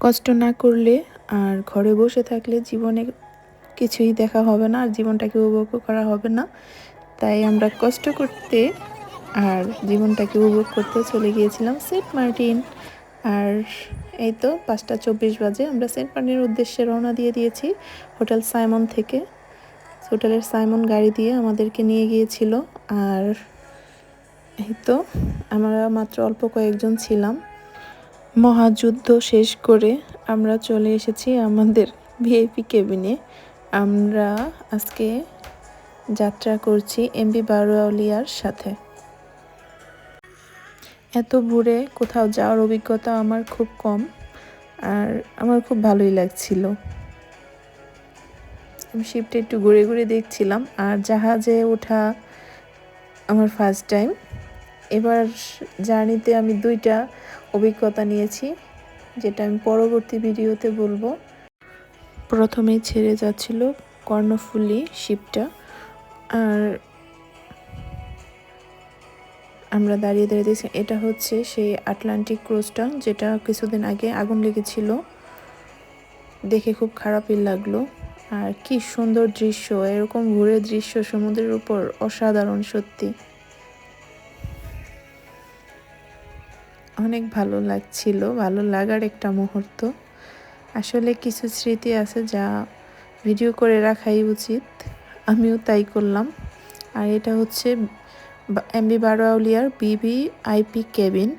কষ্ট না করলে আর ঘরে বসে থাকলে জীবনে কিছুই দেখা হবে না, আর জীবনটাকে উপভোগ করা হবে না। তাই আমরা কষ্ট করতে আর জীবনটাকে উপভোগ করতে চলে গিয়েছিলাম সেন্ট মার্টিন। আর এই তো 5:24 বাজে আমরা সেন্ট মার্টিনের উদ্দেশ্যে রওনা দিয়ে দিয়েছি হোটেল সাইমন থেকে। হোটেলের সাইমন গাড়ি দিয়ে আমাদেরকে নিয়ে গিয়েছিল। আর এই তো আমরা মাত্র অল্প কয়েকজন ছিলাম। মহাযুদ্ধ শেষ করে আমরা চলে এসেছি আমাদের ভিআইপি কেবিনে। আমরা আজকে যাত্রা করছি এমভি বারোয়াউলিয়ার সাথে। এত ভোরে কোথাও যাওয়ার অভিজ্ঞতা আমার খুব কম, আর আমার খুব ভালোই লাগছিল। আমি শিপটা একটু ঘুরে ঘুরে দেখছিলাম, আর জাহাজে ওঠা আমার ফার্স্ট টাইম। এবার জার্নিতে আমি 2টা অভিজ্ঞতা নিয়েছি, যেটা আমি পরবর্তী ভিডিওতে বলবো। প্রথমেই ছেড়ে যাচ্ছিল কর্ণফুলী শিপটা, আর আমরা দাঁড়িয়ে দাঁড়িয়ে দেখছি। এটা হচ্ছে সেই আটলান্টিক ক্রুজটা, যেটা কিছুদিন আগে আগুন লেগেছিল। দেখে খুব খারাপই লাগলো। আর কি সুন্দর দৃশ্য, এরকম ঘুরে দৃশ্য সমুদ্রের উপর অসাধারণ, সত্যি অনেক ভালো লাগছিল, ভালো লাগার একটা মুহূর্ত। আসলে কিছু স্মৃতি আছে যা ভিডিও করে রাখাই উচিত, আমিও তাই করলাম। আর এটা হচ্ছে এমভি বারোয়াউলিয়ার ভিভিআইপি কেবিন,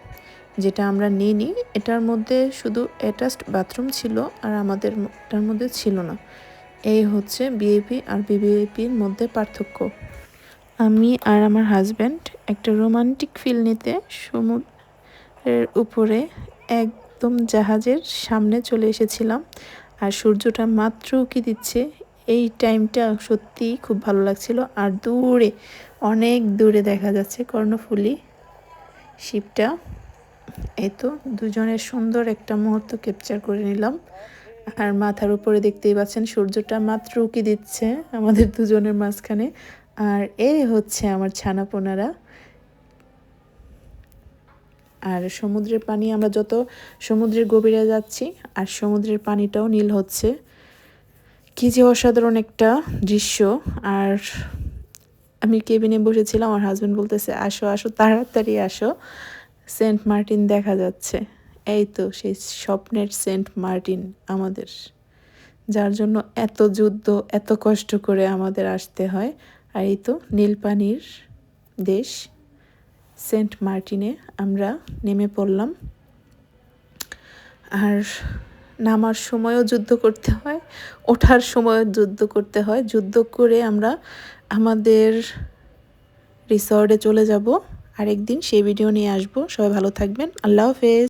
যেটা আমরা নিইনি। এটার মধ্যে শুধু অ্যাটাচড বাথরুম ছিল, আর আমাদের এটার মধ্যে ছিল না। এই হচ্ছে ভিআইপি আর ভিভিআইপির মধ্যে পার্থক্য। আমি আর আমার হাজব্যান্ড একটা রোমান্টিক ফিল নিতে সমুদ্রের উপরে একদম জাহাজের সামনে চলে এসেছিলাম। আর সূর্যটা মাত্র উঁকি দিচ্ছে, এই টাইমটা সত্যি খুব ভালো লাগছিল। আর দূরে, অনেক দূরে দেখা যাচ্ছে কর্ণফুলী শিপটা। এই তো দুজনের সুন্দর একটা মুহূর্ত ক্যাপচার করে নিলাম। আর মাথার উপরে দেখতেই পাচ্ছেন সূর্যটা মাত্র উঁকি দিচ্ছে আমাদের দুজনের মাঝখানে। আর এই হচ্ছে আমার ছানাপোনারা। আর সমুদ্রের পানি, আমরা যত সমুদ্রের গভীরে যাচ্ছি আর সমুদ্রের পানিটাও নীল হচ্ছে। কি যে অসাধারণ একটা দৃশ্য। আর আমি কেবিনে বসেছিলাম, আমার হাজব্যান্ড বলতেছে আসো আসো, তাড়াতাড়ি আসো, সেন্ট মার্টিন দেখা যাচ্ছে। এই তো সেই স্বপ্নের সেন্ট মার্টিন আমাদের, যার জন্য এত যুদ্ধ, এত কষ্ট করে আমাদের আসতে হয়। আর এই তো নীল পানির দেশ সেন্ট মার্টিনে আমরা নেমে পড়লাম। আর নামার সময়ও যুদ্ধ করতে হয়, ওঠার সময়ও যুদ্ধ করতে হয়। যুদ্ধ করে আমরা আমাদের রিসর্টে চলে যাব। আরেকদিন সেই ভিডিও নিয়ে আসবো। সবাই ভালো থাকবেন। আল্লাহ হাফেজ।